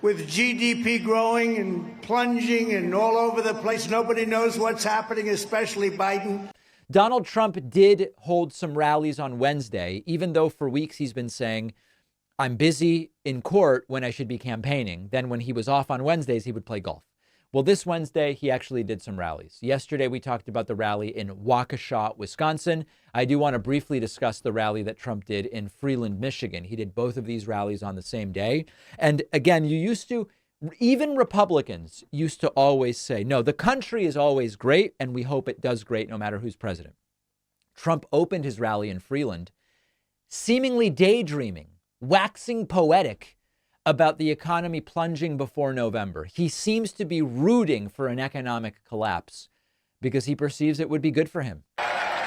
with GDP growing and plunging and all over the place. Nobody knows what's happening, especially Biden. Donald Trump did hold some rallies on Wednesday, even though for weeks he's been saying, I'm busy in court when I should be campaigning. Then when he was off on Wednesdays, he would play golf. Well, this Wednesday, he actually did some rallies. Yesterday, we talked about the rally in Waukesha, Wisconsin. I do want to briefly discuss the rally that Trump did in Freeland, Michigan. He did both of these rallies on the same day. And again, even Republicans used to always say, no, the country is always great, and we hope it does great no matter who's president. Trump opened his rally in Freeland, seemingly daydreaming, waxing poetic about the economy plunging before November. He seems to be rooting for an economic collapse because he perceives it would be good for him.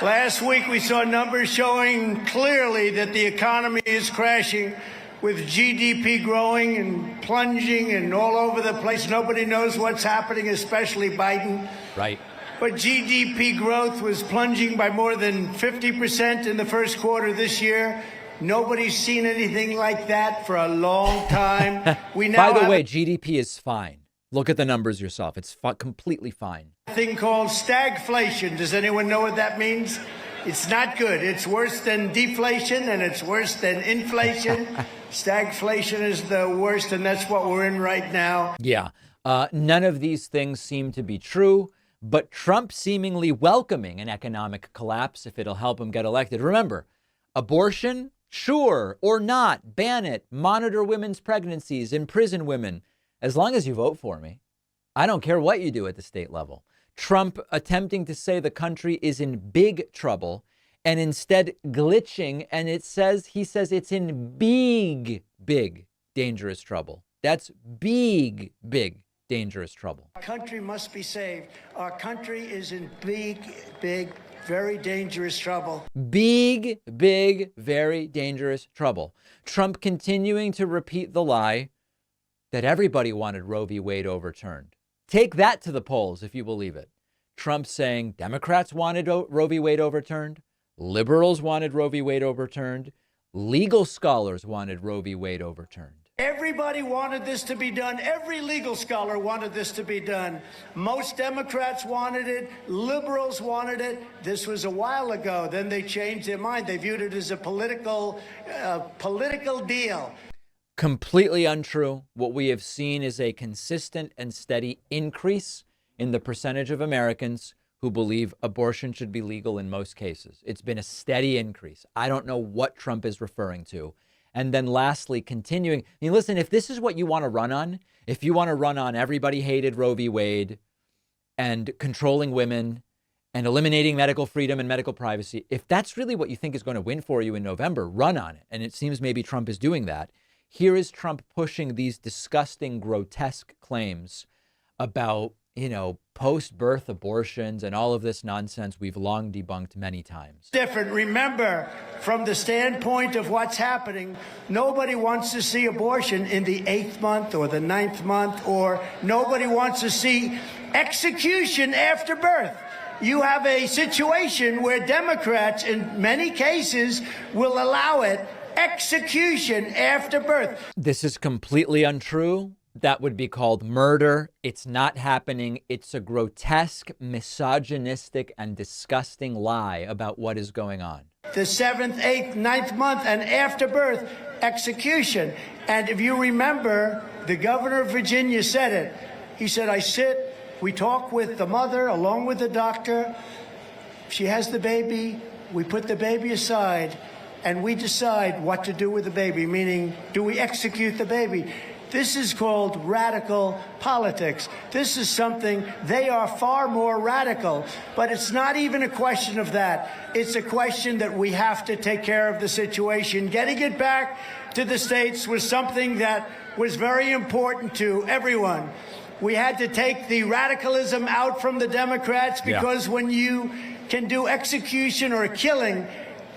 Last week, we saw numbers showing clearly that the economy is crashing, with GDP growing and plunging and all over the place. Nobody knows what's happening, especially Biden. Right. But GDP growth was plunging by more than 50% in the first quarter this year. Nobody's seen anything like that for a long time. By the way, GDP is fine. Look at the numbers yourself. It's completely fine. A thing called stagflation. Does anyone know what that means? It's not good. It's worse than deflation, and it's worse than inflation. Stagflation is the worst, and that's what we're in right now. Yeah. None of these things seem to be true, but Trump seemingly welcoming an economic collapse if it'll help him get elected. Remember, abortion, sure or not, ban it, monitor women's pregnancies, imprison women. As long as you vote for me, I don't care what you do at the state level. Trump attempting to say the country is in big trouble and instead glitching. And he says it's in big, dangerous trouble. That's big, dangerous trouble. Our country must be saved. Our country is in big, very dangerous trouble. Big, very dangerous trouble. Trump continuing to repeat the lie that everybody wanted Roe v. Wade overturned. Take that to the polls, if you believe it. Trump saying Democrats wanted Roe v. Wade overturned. Liberals wanted Roe v. Wade overturned. Legal scholars wanted Roe v. Wade overturned. Everybody wanted this to be done. Every legal scholar wanted this to be done. Most Democrats wanted it. Liberals wanted it. This was a while ago. Then they changed their mind. They viewed it as a political deal. Completely untrue. What we have seen is a consistent and steady increase in the percentage of Americans who believe abortion should be legal in most cases. It's been a steady increase. I don't know what Trump is referring to. And then lastly, continuing, listen, if this is what you want to run on, if you want to run on everybody hated Roe v. Wade and controlling women and eliminating medical freedom and medical privacy, if that's really what you think is going to win for you in November, run on it. And it seems maybe Trump is doing that. Here is Trump pushing these disgusting, grotesque claims about, post-birth abortions and all of this nonsense we've long debunked many times. Different. Remember, from the standpoint of what's happening, nobody wants to see abortion in the 8th month or the 9th month, or nobody wants to see execution after birth. You have a situation where Democrats, in many cases, will allow it. Execution after birth. This is completely untrue. That would be called murder. It's not happening. It's a grotesque, misogynistic, and disgusting lie about what is going on. The 7th, 8th, 9th month, and after birth, execution. And if you remember, the governor of Virginia said it. He said, we talk with the mother along with the doctor. She has the baby. We put the baby aside. And we decide what to do with the baby, meaning, do we execute the baby? This is called radical politics. This is something, they are far more radical. But it's not even a question of that. It's a question that we have to take care of the situation. Getting it back to the states was something that was very important to everyone. We had to take the radicalism out from the Democrats because when you can do execution or killing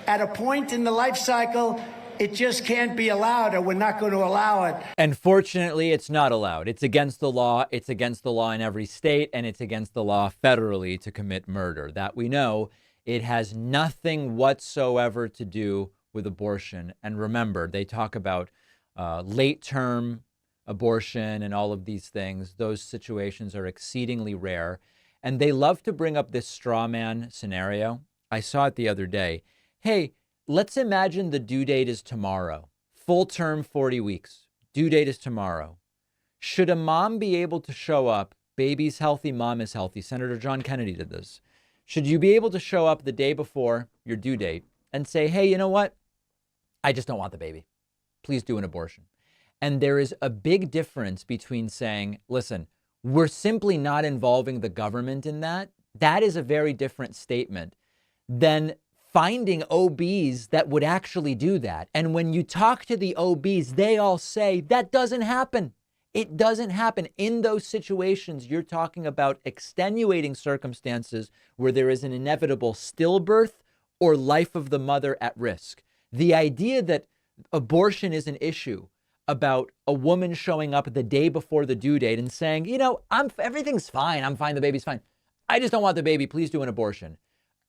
at a point in the life cycle, it just can't be allowed, or we're not going to allow it. And fortunately, it's not allowed. It's against the law. It's against the law in every state, and it's against the law federally to commit murder. That we know. It has nothing whatsoever to do with abortion. And remember, they talk about late-term abortion and all of these things, those situations are exceedingly rare. And they love to bring up this straw man scenario. I saw it the other day. Hey, let's imagine the due date is tomorrow. Full term, 40 weeks. Due date is tomorrow. Should a mom be able to show up? Baby's healthy, mom is healthy. Senator John Kennedy did this. Should you be able to show up the day before your due date and say, hey, you know what? I just don't want the baby. Please do an abortion. And there is a big difference between saying, listen, we're simply not involving the government in that. That is a very different statement than finding OBs that would actually do that. And when you talk to the OBs, they all say that doesn't happen. It doesn't happen. In those situations, you're talking about extenuating circumstances where there is an inevitable stillbirth or life of the mother at risk. The idea that abortion is an issue about a woman showing up the day before the due date and saying, you know, everything's fine. I'm fine. The baby's fine. I just don't want the baby. Please do an abortion.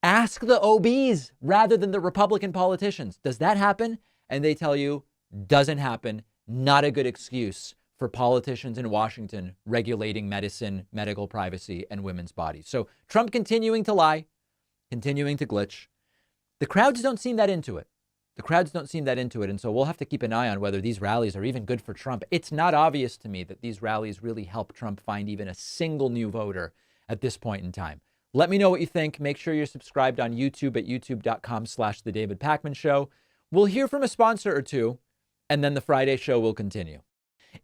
Ask the OBs rather than the Republican politicians. Does that happen? And they tell you, doesn't happen. Not a good excuse for politicians in Washington regulating medicine, medical privacy, and women's bodies. So Trump continuing to lie, continuing to glitch. The crowds don't seem that into it. And so we'll have to keep an eye on whether these rallies are even good for Trump. It's not obvious to me that these rallies really help Trump find even a single new voter at this point in time. Let me know what you think. Make sure you're subscribed on YouTube at youtube.com/The David Pakman Show. We'll hear from a sponsor or two, and then the Friday show will continue.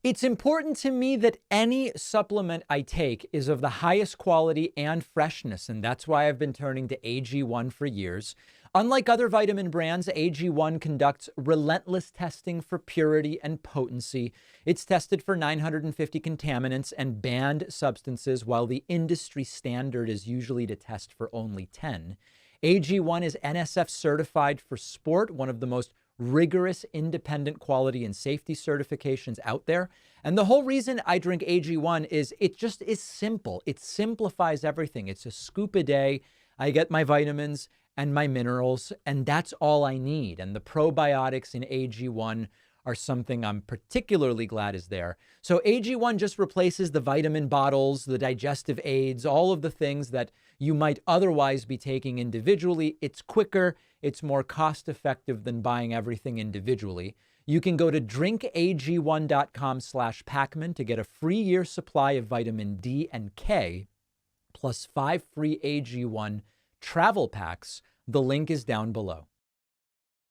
It's important to me that any supplement I take is of the highest quality and freshness, and that's why I've been turning to AG1 for years. Unlike other vitamin brands, AG1 conducts relentless testing for purity and potency. It's tested for 950 contaminants and banned substances, while the industry standard is usually to test for only 10. AG1 is NSF certified for sport, one of the most rigorous independent quality and safety certifications out there. And the whole reason I drink AG1 is it just is simple. It simplifies everything. It's a scoop a day. I get my vitamins and my minerals, and that's all I need. And the probiotics in AG1 are something I'm particularly glad is there. So AG1 just replaces the vitamin bottles, the digestive aids, all of the things that you might otherwise be taking individually. It's quicker, it's more cost-effective than buying everything individually. You can go to drinkag1.com/Pakman to get a free year supply of vitamin D and K, plus 5 free AG1 travel packs. The link is down below.